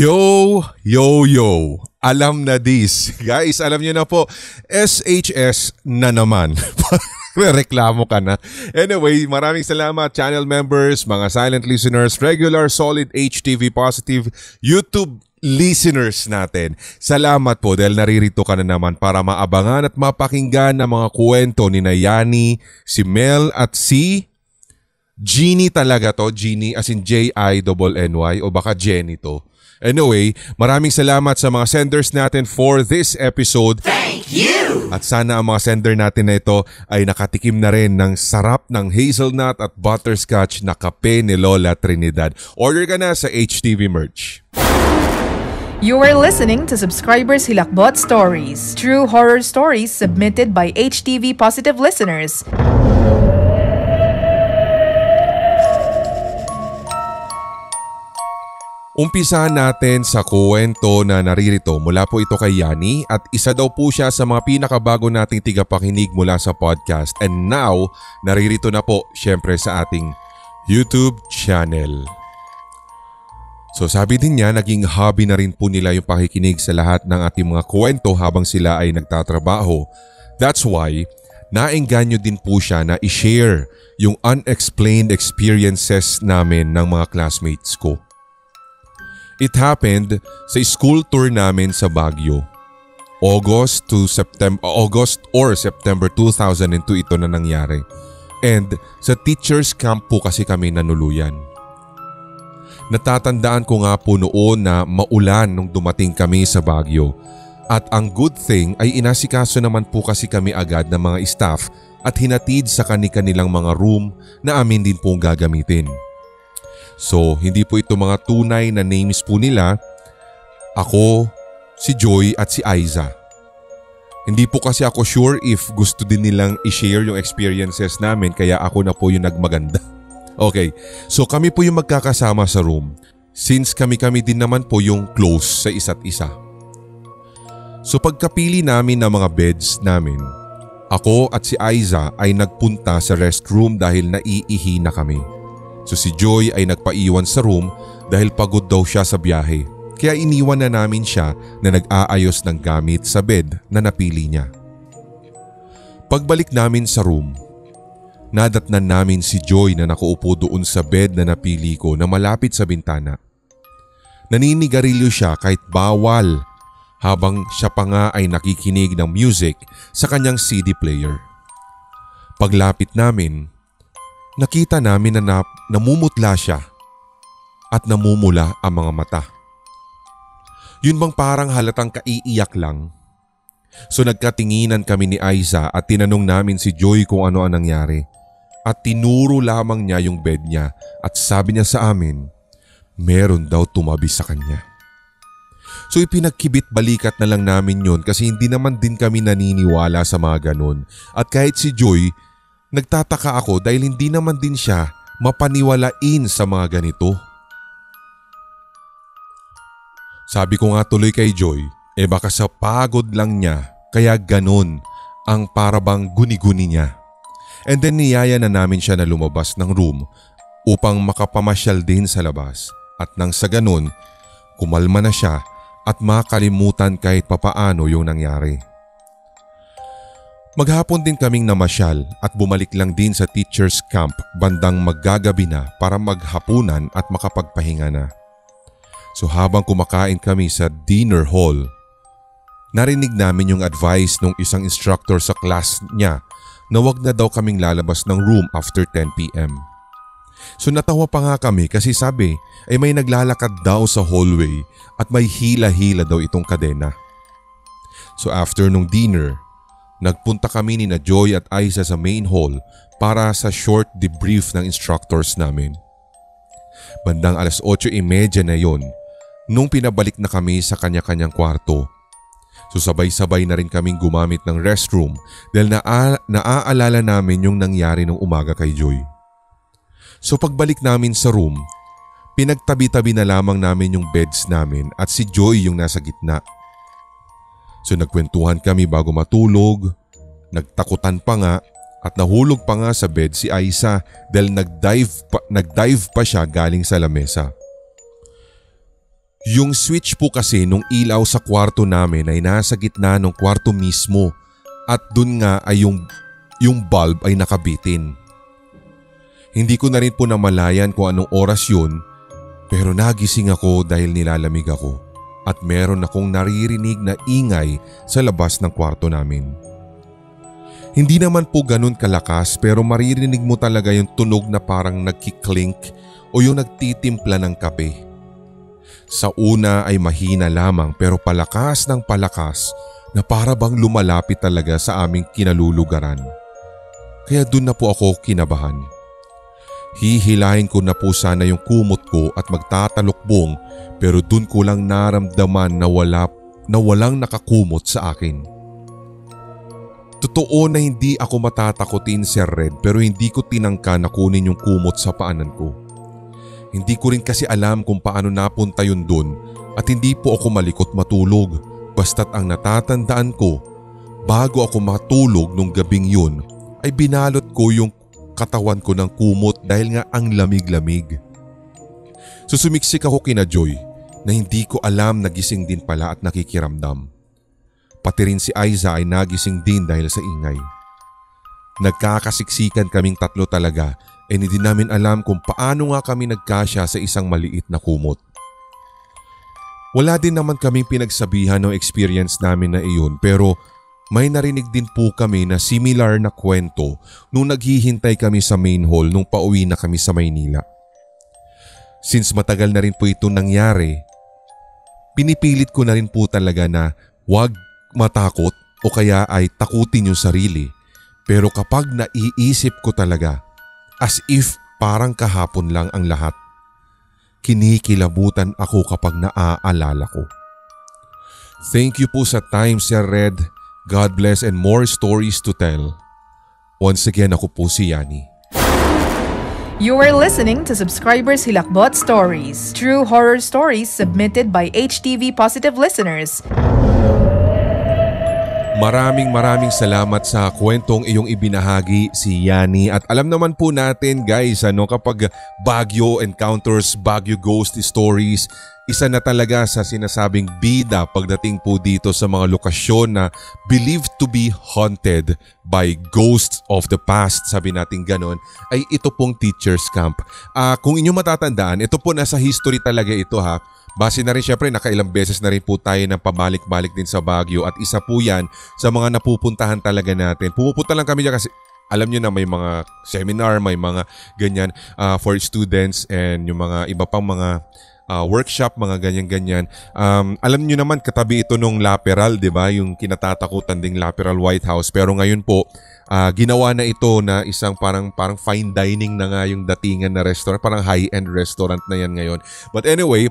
Yo, yo, yo. Alam na this. Guys, alam niyo na po, SHS na naman. Reklamo ka na. Anyway, maraming salamat channel members, mga silent listeners, regular, solid, HTV positive, YouTube listeners natin. Salamat po dahil naririto ka na naman para maabangan at mapakinggan ang mga kwento ni Yani, si Mel at si Jeannie talaga to. Jeannie as in J-I-N-N-Y o baka Jenny to. Anyway, maraming salamat sa mga senders natin for this episode. Thank you! At sana ang mga sender natin na ito ay nakatikim na rin ng sarap ng hazelnut at butterscotch na kape ni Lola Trinidad. Order ka na sa HTV merch. You are listening to Subscribers Hilakbot Stories, true horror stories submitted by HTV positive listeners. Umpisahan natin sa kwento na naririto mula po ito kay Yani at isa daw po siya sa mga pinakabago nating tigapakinig mula sa podcast and now naririto na po syempre sa ating YouTube channel. So sabi din niya naging hobby na rin po nila yung pakikinig sa lahat ng ating mga kwento habang sila ay nagtatrabaho. That's why naengganyo din po siya na i-share yung unexplained experiences namin ng mga classmates ko. It happened sa school tour namin sa Baguio. August or September 2002 ito na nangyari. And sa teachers camp po kasi kami nanuluyan. Natatandaan ko nga po noon na maulan nung dumating kami sa Baguio. At ang good thing ay inasikaso naman po kasi kami agad ng mga staff at hinatid sa kani-kanilang mga room na amin din pong gagamitin. So, hindi po ito mga tunay na names po nila. Ako, si Joy at si Aiza. Hindi po kasi ako sure if gusto din nilang i-share yung experiences namin kaya ako na po yung nagmaganda. Okay, so kami po yung magkakasama sa room since kami-kami din naman po yung close sa isa't isa. So pagkapili namin ng mga beds namin, ako at si Aiza ay nagpunta sa restroom dahil naiihi na kami. So si Joy ay nagpaiwan sa room dahil pagod daw siya sa biyahe. Kaya iniwan na namin siya na nag-aayos ng gamit sa bed na napili niya. Pagbalik namin sa room, nadatnan namin si Joy na nakaupo doon sa bed na napili ko na malapit sa bintana. Naninigarilyo siya kahit bawal habang siya pa nga ay nakikinig ng music sa kanyang CD player. Paglapit namin, nakita namin na namumutla siya at namumula ang mga mata. Yun bang parang halatang kaiiyak lang? So nagkatinginan kami ni Aiza at tinanong namin si Joy kung ano ang nangyari. At tinuro lamang niya yung bed niya at sabi niya sa amin, meron daw tumabi sa kanya. So ipinagkibit balikat na lang namin yun kasi hindi naman din kami naniniwala sa mga ganun. At kahit si Joy, nagtataka ako dahil hindi naman din siya mapaniwalain sa mga ganito. Sabi ko nga tuloy kay Joy, baka sa pagod lang niya kaya ganun ang parabang guni-guni niya. And then niyaya na namin siya na lumabas ng room upang makapamasyal din sa labas. At nang sa ganun, kumalma na siya at makalimutan kahit papaano yung nangyari. Maghapon din kaming namasyal at bumalik lang din sa teacher's camp bandang maggagabi na para maghapunan at makapagpahinga na. So habang kumakain kami sa dinner hall, narinig namin yung advice ng isang instructor sa class niya na wag na daw kaming lalabas ng room after 10 p.m. So natawa pa nga kami kasi sabi ay may naglalakad daw sa hallway at may hila-hila daw itong kadena. So after nung dinner, nagpunta kami ni na Joy at Aiza sa main hall para sa short debrief ng instructors namin. Bandang 8:30 na yon nung pinabalik na kami sa kanya-kanyang kwarto. So sabay-sabay na rin kaming gumamit ng restroom dahil naaalala namin yung nangyari nung umaga kay Joy. So pagbalik namin sa room, pinagtabi-tabi na lamang namin yung beds namin at si Joy yung nasa gitna. So nagkwentuhan kami bago matulog, nagtakutan pa nga at nahulog pa nga sa bed si Aiza dahil nagdive pa siya galing sa lamesa. Yung switch po kasi nung ilaw sa kwarto namin ay nasa gitna ng kwarto mismo at dun nga ay yung bulb ay nakabitin. Hindi ko na rin po namalayan kung anong oras yun pero nagising ako dahil nilalamig ako at meron akong naririnig na ingay sa labas ng kwarto namin. Hindi naman po ganun kalakas pero maririnig mo talaga yung tunog na parang nagkiklink o yung nagtitimpla ng kape. Sa una ay mahina lamang pero palakas ng palakas na para bang lumalapit talaga sa aming kinalulugaran. Kaya dun na po ako kinabahan. Hihilahin ko na po sana yung kumot ko at magtatalukbong pero dun ko lang naramdaman na walang nakakumot sa akin. Totoo na hindi ako matatakotin, Sir Red, pero hindi ko tinangka na kunin yung kumot sa paanan ko. Hindi ko rin kasi alam kung paano napunta yun dun at hindi po ako malikot matulog. Basta't ang natatandaan ko, bago ako matulog nung gabing yun ay binalot ko yung katawan ko ng kumot dahil nga ang lamig-lamig. Sumiksik ako kina Joy na hindi ko alam nagising din pala at nakikiramdam. Pati rin si Aiza ay nagising din dahil sa ingay. Nagkakasiksikan kaming tatlo talaga e hindi namin alam kung paano nga kami nagkasya sa isang maliit na kumot. Wala din naman kaming pinagsabihan ng experience namin na iyon pero may narinig din po kami na similar na kwento nung naghihintay kami sa main hall nung pauwi na kami sa Maynila. Since matagal na rin po ito nangyari, pinipilit ko na rin po talaga na huwag matakot o kaya ay takutin yung sarili. Pero kapag naiisip ko talaga, as if parang kahapon lang ang lahat, kinikilabutan ako kapag naaalala ko. Thank you po sa time, Sir Red. God bless and more stories to tell. Once again, ako po si Yani. You are listening to Subscribers Hilakbot Stories, true horror stories submitted by HTV Positive listeners. Maraming salamat sa kwentong iyong ibinahagi, si Yani. At alam naman po natin guys, kapag Baguio encounters, Baguio ghost stories, isa na talaga sa sinasabing bida pagdating po dito sa mga lokasyon na believed to be haunted by ghosts of the past, sabi natin ganon, ay ito pong teachers camp. Kung inyo matatandaan, ito po nasa history talaga ito ha. Base na rin syempre nakailang beses na rin po tayo ng pabalik-balik din sa Baguio at isa po yan sa mga napupuntahan talaga natin. Pumupunta lang kami dyan kasi alam nyo na may mga seminar, may mga ganyan for students and yung mga iba pang mga workshop, mga ganyan-ganyan. Alam nyo naman katabi ito nung Laperal, di ba? Yung kinatatakutan ding Laperal White House. Pero ngayon po, ginawa na ito na isang parang fine dining na nga yung datingan na restaurant. Parang high-end restaurant na yan ngayon. But anyway,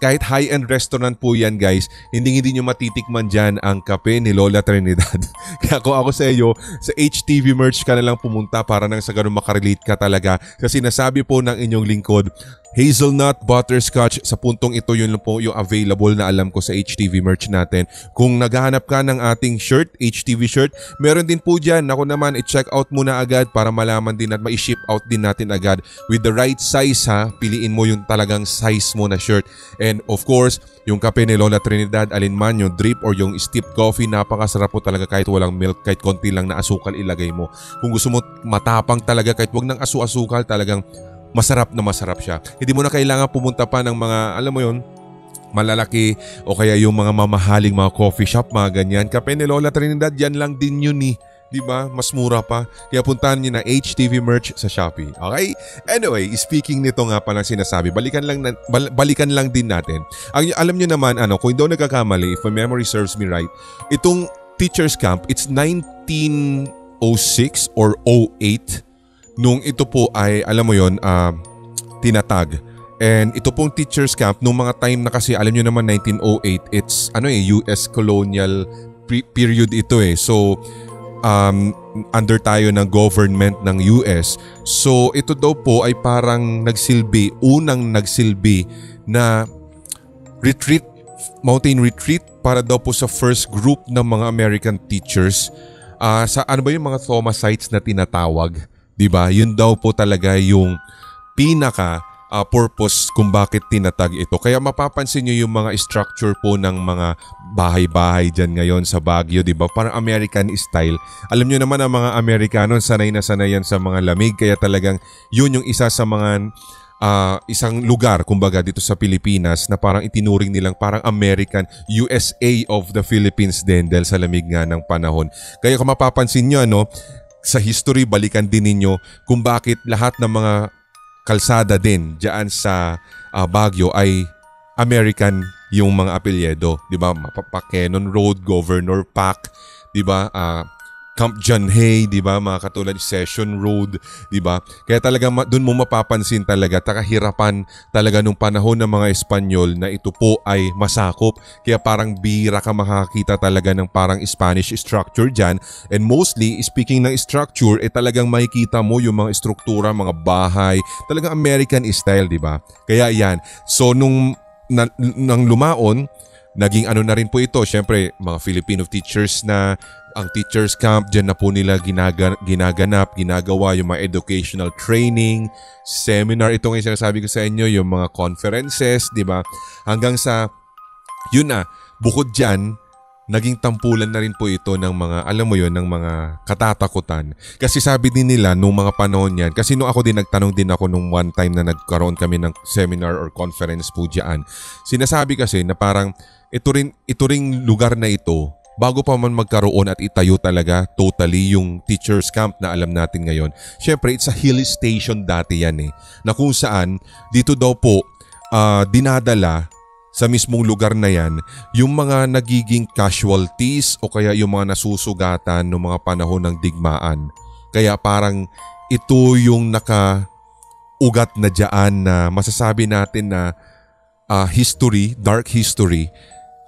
kahit high-end restaurant po yan guys, hindi nyo matitikman dyan ang kape ni Lola Trinidad. Kaya kung ako sa iyo, sa HTV merch ka na lang pumunta para nang sa ganun makarelate ka talaga. Kasi nasabi po ng inyong lingkod, hazelnut, butterscotch, sa puntong ito yun lang po yung available na alam ko sa HTV merch natin. Kung naghahanap ka ng ating shirt, HTV shirt, meron din po dyan. Ako naman, i-check out muna agad para malaman din at ma-ship out din natin agad with the right size ha. Piliin mo yung talagang size mo na shirt. And of course, yung kape ni Lola Trinidad, alinman yung drip or yung steep coffee, napakasarap po talaga kahit walang milk, kahit konti lang na asukal ilagay mo. Kung gusto mo matapang talaga, kahit wag ng asu-asukal, talagang masarap na masarap siya. Hindi mo na kailangan pumunta pa ng mga, alam mo yun, malalaki o kaya yung mga mamahaling mga coffee shop, mga ganyan. Kape ni Lola Trinidad, yan lang din yun eh. Diba? Mas mura pa. Kaya puntahan niyo na HTV merch sa Shopee. Okay? Anyway, speaking nito nga palang sinasabi, balikan lang din natin. Alam niyo naman, kung hindi ako nagkakamali, if my memory serves me right, itong teachers camp, it's 1906 or 08 nung ito po ay, alam mo yon, tinatag. And ito pong teachers camp, nung mga time na kasi, alam nyo naman 1908, it's US colonial period ito eh. So, under tayo ng government ng US. So, ito daw po ay parang unang nagsilbi na retreat, mountain retreat para daw po sa first group ng mga American teachers. Sa ano ba yung mga Thoma sites na tinatawag? Diba? Yun daw po talaga yung pinaka purpose kung bakit tinatag ito. Kaya mapapansin nyo yung mga structure po ng mga bahay-bahay dyan ngayon sa Baguio, di ba? Parang American style. Alam nyo naman ang mga Amerikano, sanay na sanay yan sa mga lamig. Kaya talagang yun yung isa sa mga isang lugar, kumbaga dito sa Pilipinas na parang itinuring nilang parang American USA of the Philippines din dahil sa lamig nga ng panahon. Kaya kung mapapansin nyo, sa history, balikan din ninyo kung bakit lahat ng mga kalsada din diyan sa Baguio ay American yung mga apelyido, 'di ba? Cannon Road, Governor Park, 'di ba? Camp John Hay, 'di ba? Mga katulad Session Road, 'di ba? Kaya talaga doon mo mapapansin talaga kahirapan talaga nung panahon ng mga Espanyol na ito po ay masakop. Kaya parang bihira ka makakita talaga ng parang Spanish structure diyan. And mostly, speaking ng structure, talagang makikita mo yung mga struktura, mga bahay, talagang American style, 'di ba? Kaya yan. So nang lumaon, naging ano na rin po ito, syempre mga Filipino teachers na ang teachers camp, dyan na po nila ginagawa yung mga educational training, seminar. Ito nga yung sinasabi ko sa inyo, yung mga conferences, di ba? Hanggang sa, yun na, bukod dyan, naging tampulan na rin po ito ng mga, alam mo yun, ng mga katatakutan. Kasi sabi din nila nung mga panahon yan, kasi nung ako din nagtanong din ako nung one time na nagkaroon kami ng seminar or conference po dyan, sinasabi kasi na parang ito ring lugar na ito, bago pa man magkaroon at itayo talaga totally yung teachers camp na alam natin ngayon. Syempre, it's a hill station dati yan na kung saan dito daw po dinadala sa mismong lugar na yan yung mga nagiging casualties o kaya yung mga nasusugatan ng mga panahon ng digmaan. Kaya parang ito yung nakaugat na dyan na masasabi natin na history, dark history.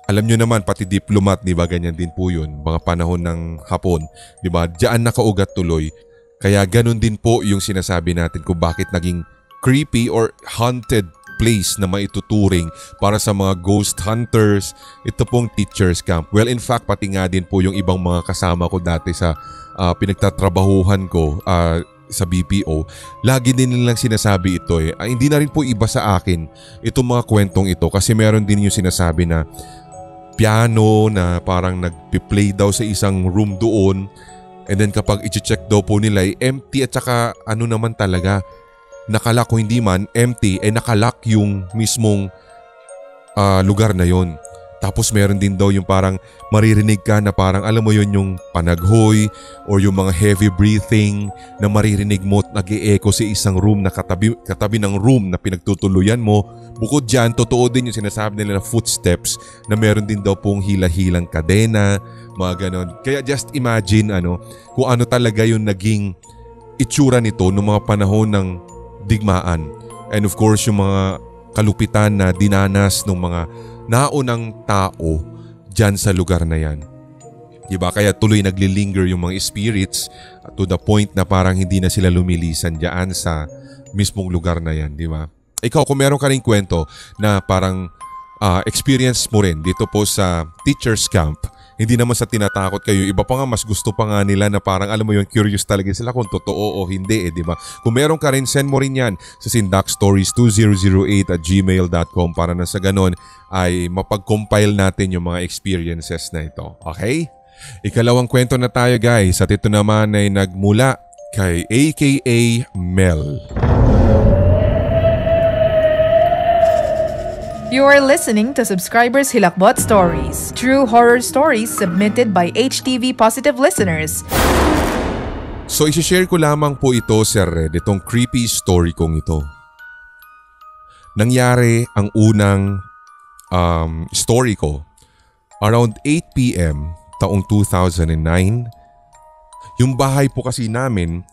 Alam nyo naman, pati diplomat, di ba, ganyan din po yun. Mga panahon ng Hapon, di ba, diyan nakaugat tuloy. Kaya ganun din po yung sinasabi natin kung bakit naging creepy or haunted place na maituturing para sa mga ghost hunters. Ito pong teachers camp. Well, in fact, pati nga din po yung ibang mga kasama ko dati sa pinagtatrabahuhan ko sa BPO, lagi din nilang sinasabi ito hindi na rin po iba sa akin itong mga kwentong ito kasi meron din yung sinasabi na piano na parang nagpi-play daw sa isang room doon, and then kapag i-check daw po nila ay empty at saka ano naman talaga nakalock, o hindi man empty nakalock yung mismong lugar na yon. Tapos meron din daw yung parang maririnig ka na parang alam mo yun yung panaghoy or yung mga heavy breathing na maririnig mo at nag-e-echo sa isang room na katabi ng room na pinagtutuluyan mo. Bukod dyan, totoo din yung sinasabi nila na footsteps na meron din daw pong hila-hilang kadena, mga ganon. Kaya just imagine kung ano talaga yung naging itsura nito noong mga panahon ng digmaan. And of course yung mga kalupitan na dinanas ng mga naunang tao dyan sa lugar na yan. Diba? Kaya tuloy naglilinger yung mga spirits to the point na parang hindi na sila lumilisan dyan sa mismong lugar na yan. Diba? Ikaw, kung meron ka rin kwento na parang experience mo rin dito po sa teachers camp, hindi naman sa tinatakot kayo, iba pa nga mas gusto pa nga nila na parang alam mo yun, curious talaga sila kung totoo o hindi di ba? Kung meron ka rin, send mo rin yan sa sindakstories2008@gmail.com para na sa ganon ay mapag-compile natin yung mga experiences na ito. Okay? Ikalawang kwento na tayo guys, at ito naman ay nagmula kay aka Mel. You are listening to Subscribers Hilakbot Stories, true horror stories submitted by HTV Positive listeners. So isi-share ko lamang po ito sa Red, itong creepy story kong ito. Nangyari ang unang story ko around 8 p.m. taong 2009. Yung bahay po kasi namin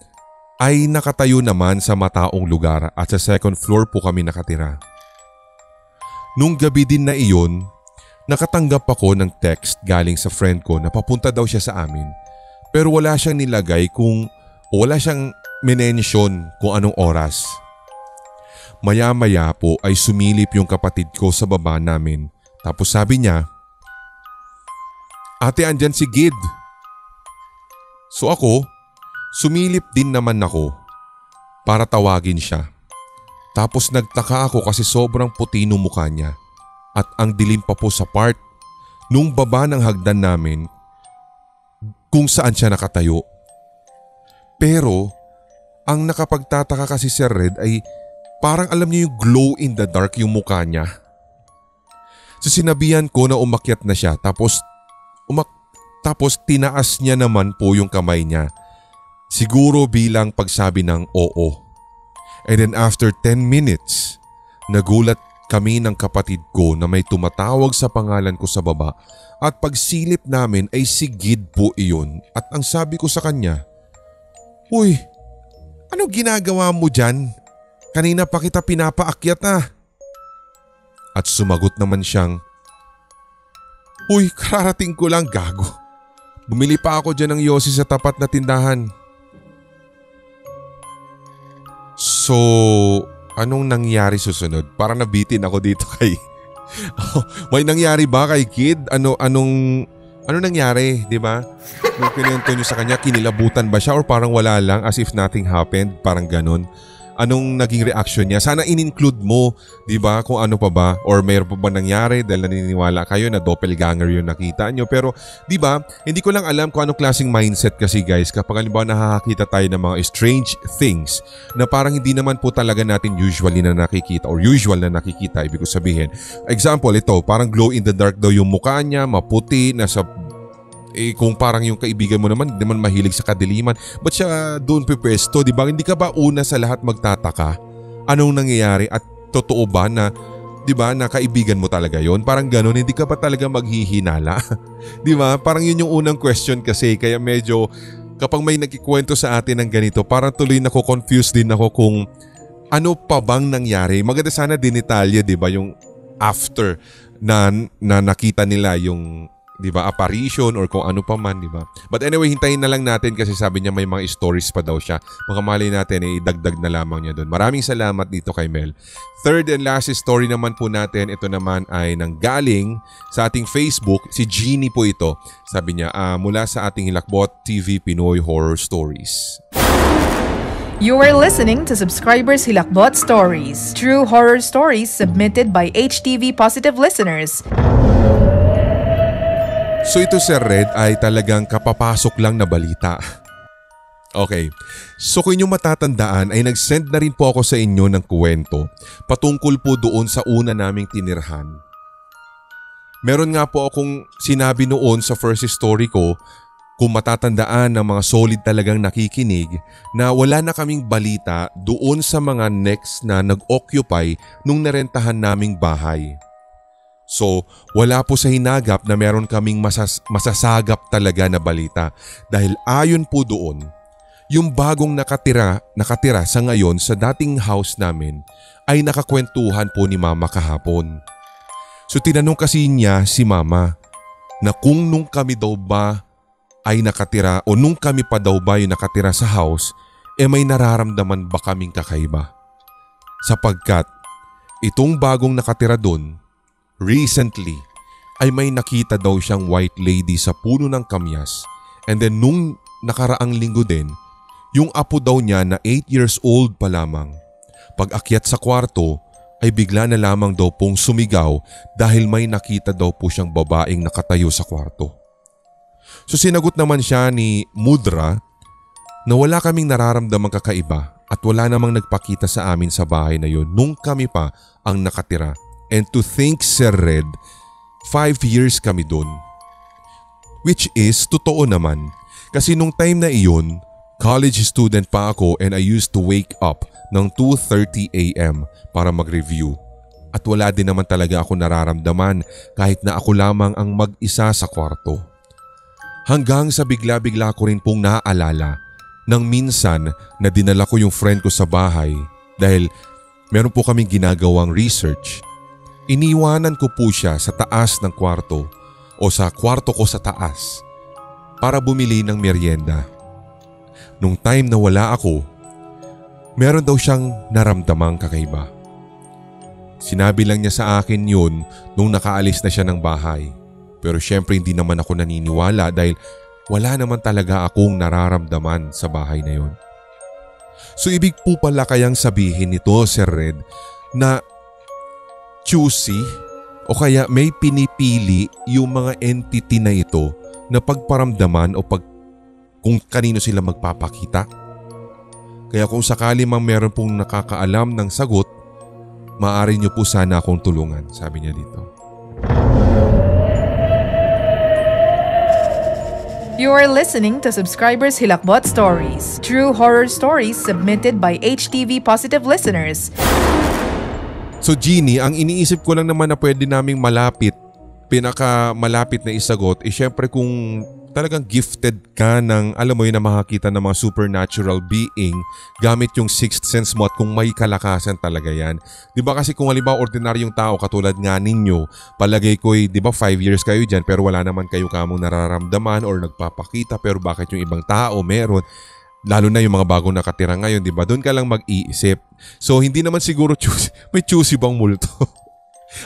ay nakatayo naman sa mataong lugar at sa second floor po kami nakatira. Nung gabi din na iyon, nakatanggap ako ng text galing sa friend ko na papunta daw siya sa amin. Pero wala siyang nilagay wala siyang menensyon kung anong oras. Maya-maya po ay sumilip yung kapatid ko sa baba namin. Tapos sabi niya, "Ate, andyan si Gid." So ako, sumilip din naman ako para tawagin siya. Tapos nagtaka ako kasi sobrang puti ng mukha niya at ang dilim pa po sa part nung baba ng hagdan namin kung saan siya nakatayo. Pero ang nakapagtataka kasi Sir Red ay parang alam niyo yung glow in the dark yung mukha niya. So sinabihan ko na umakyat na siya tapos tinaas niya naman po yung kamay niya. Siguro bilang pagsabi ng oo. And then after 10 minutes, nagulat kami ng kapatid ko na may tumatawag sa pangalan ko sa baba at pagsilip namin ay si Gid po iyon at ang sabi ko sa kanya, "Uy, ano ginagawa mo dyan? Kanina pa kita pinapaakyat ah." At sumagot naman siyang, "Uy, kararating ko lang, gago. Bumili pa ako dyan ng yosi sa tapat na tindahan." So, anong nangyari susunod? Parang nabitin ako dito kay... May nangyari ba kay Kid? Anong nangyari, di ba? Nung pinento niyo sa kanya, kinilabutan ba siya or parang wala lang as if nothing happened? Parang ganun. Anong naging reaction niya? Sana in-include mo, di ba? Kung ano pa ba? Or mayroon pa ba nangyari dahil naniniwala kayo na doppelganger yung nakita nyo. Pero di ba, hindi ko lang alam kung anong klaseng mindset kasi guys kapag halimbawa nakakakita tayo ng mga strange things na parang hindi naman po talaga natin usually na nakikita or usual na nakikita. Ibig ko sabihin. Example, ito, parang glow in the dark daw yung mukha niya, maputi, nasa... kung parang yung kaibigan mo naman, hindi naman mahilig sa kadiliman, ba't siya doon pipwesto, di ba? Hindi ka ba una sa lahat magtataka? Anong nangyayari at totoo ba na, di ba, na kaibigan mo talaga yon? Parang ganun, hindi ka ba talaga maghihinala? Di ba? Parang yun yung unang question kasi, kaya medyo kapag may nagkikwento sa atin ng ganito, parang tuloy confused din ako kung ano pa bang nangyari. Maganda sana dinitalye, di ba, yung after na nakita nila yung... di ba, apparition or kung ano pa man, di ba? But anyway, hintayin na lang natin kasi sabi niya may mga stories pa daw siya. Makamali natin ay dagdag na lamang niya doon. Maraming salamat dito kay Mel. Third and last story naman po natin, ito naman ay nanggaling sa ating Facebook. Si Jeannie po ito. Sabi niya, mula sa ating Hilakbot TV Pinoy Horror Stories. You are listening to Subscribers Hilakbot Stories, true horror stories submitted by HTV Positive listeners. So ito Sir Red ay talagang kapapasok lang na balita. Okay, so kung inyong matatandaan ay nag-send na rin po ako sa inyo ng kwento patungkol po doon sa una naming tinirhan. Meron nga po akong sinabi noon sa first story ko, kung matatandaan ng mga solid talagang nakikinig, na wala na kaming balita doon sa mga next na nag-occupy nung narentahan naming bahay. So wala po sa hinagap na meron kaming masasagap talaga na balita dahil ayon po doon, yung bagong nakatira sa ngayon sa dating house namin ay nakakwentuhan po ni Mama kahapon. So tinanong kasi niya si Mama na kung nung kami daw ba ay nakatira o nung kami pa daw ba yung nakatira sa house, may nararamdaman ba kaming kakaiba? Sapagkat itong bagong nakatira doon, recently ay may nakita daw siyang white lady sa puno ng kamyas, and then nung nakaraang linggo din, yung apo daw niya na 8 years old pa lamang, pag akyat sa kwarto ay bigla na lamang daw pong sumigaw dahil may nakita daw po siyang babaeng nakatayo sa kwarto. So sinagot naman siya ni Mudra na wala kaming nararamdamang kakaiba at wala namang nagpakita sa amin sa bahay na yun nung kami pa ang nakatira. And to think, Sir Red, 5 years kami dun. Which is totoo naman. Kasi nung time na iyon, college student pa ako and I used to wake up ng 2:30 AM para mag-review. At wala din naman talaga ako nararamdaman kahit na ako lamang ang mag-isa sa kwarto. Hanggang sa bigla-bigla ko rin pong naaalala nang minsan na dinala ko yung friend ko sa bahay dahil meron po kaming ginagawang research. Iniwanan ko po siya sa taas ng kwarto o sa kwarto ko sa taas para bumili ng merienda. Nung time na wala ako, meron daw siyang naramdamang kakaiba. Sinabi lang niya sa akin yun nung nakaalis na siya ng bahay. Pero syempre hindi naman ako naniniwala dahil wala naman talaga akong nararamdaman sa bahay na yun. So ibig po pala kayang sabihin nito, Sir Red, na choosy o kaya may pinipili yung mga entity na ito na pagparamdaman o kung kanino sila magpapakita. Kaya kung sakali mang meron pong nakakaalam ng sagot, maaari niyo po sana akong tulungan, sabi niya dito. You are listening to Subscribers Hilakbot Stories, true horror stories submitted by HTV Positive listeners. So Jeannie, ang iniisip ko lang naman na pwede naming pinakamalapit na isagot, syempre kung talagang gifted ka ng, alam mo yun, na makakita ng mga supernatural being gamit yung sixth sense mo at kung may kalakasan talaga yan. Diba kasi kung halimbawa ordinaryong tao katulad nga ninyo, palagay ko diba 5 years kayo dyan pero wala naman kayo kamong nararamdaman or nagpapakita, pero bakit yung ibang tao meron? Lalo na yung mga bagong nakatira ngayon, diba? Doon ka lang mag-iisip. So hindi naman siguro may choosy bang multo?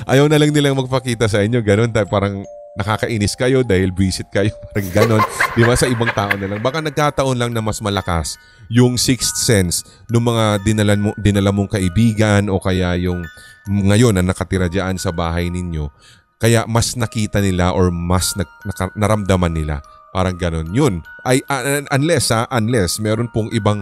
Ayaw na lang nilang magpakita sa inyo, ganun, parang nakakainis kayo dahil visit kayo, parang ganon. Di ba, sa ibang tao na lang. Baka nagkataon lang na mas malakas yung sixth sense ng mga dinala mong kaibigan o kaya yung ngayon na nakatira dyan sa bahay ninyo. Kaya mas nakita nila or mas naramdaman nila. Parang ganon. Yun. Unless meron pong iba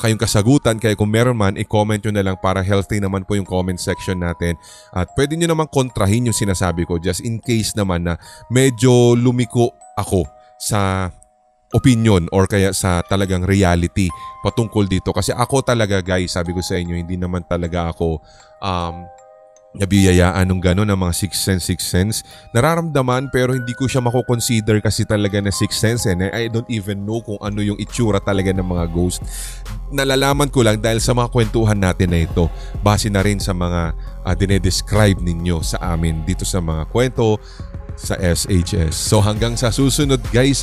kayong kasagutan, kaya kung meron man, i-comment nyo na lang para healthy naman po yung comment section natin. At pwede nyo naman kontrahin yung sinasabi ko just in case naman na medyo lumiko ako sa opinion or kaya sa talagang reality patungkol dito. Kasi ako talaga, guys, sabi ko sa inyo, hindi naman talaga ako nabiyayaan ng gano'n ng mga sixth sense. Nararamdaman pero hindi ko siya mako-consider kasi talaga na sixth sense. And I don't even know kung ano yung itsura talaga ng mga ghost. Nalalaman ko lang dahil sa mga kwentuhan natin na ito. Base na rin sa mga dinedescribe ninyo sa amin dito sa mga kwento sa SHS. So hanggang sa susunod, guys,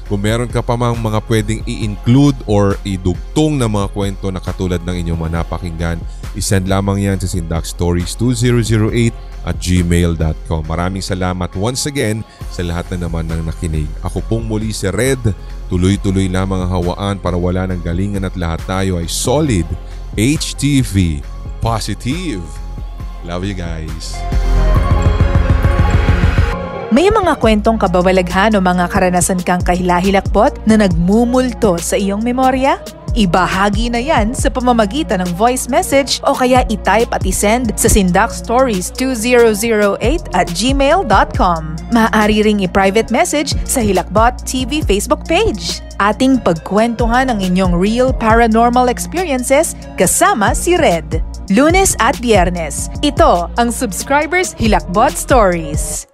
kung meron ka pa mang mga pwedeng i-include or idugtong na mga kwento na katulad ng inyong mga napakinggan, isend lamang yan sa sindakstories2008@gmail.com. Maraming salamat once again sa lahat na naman ng nakinig. Ako pong muli si Red. Tuloy-tuloy lamang ang hawaan para wala ng galingan at lahat tayo ay solid. HTV Positive. Love you guys. May mga kwentong kababalaghan o mga karanasan kang kahilahilakbot na nagmumulto sa iyong memorya? Ibahagi na yan sa pamamagitan ng voice message o kaya i-type at i-send sa sindakstories2008@gmail.com. Maaari ring i-private message sa Hilakbot TV Facebook page. Ating pagkwentuhan ang inyong real paranormal experiences kasama si Red. Lunes at Biyernes. Ito ang Subscribers Hilakbot Stories.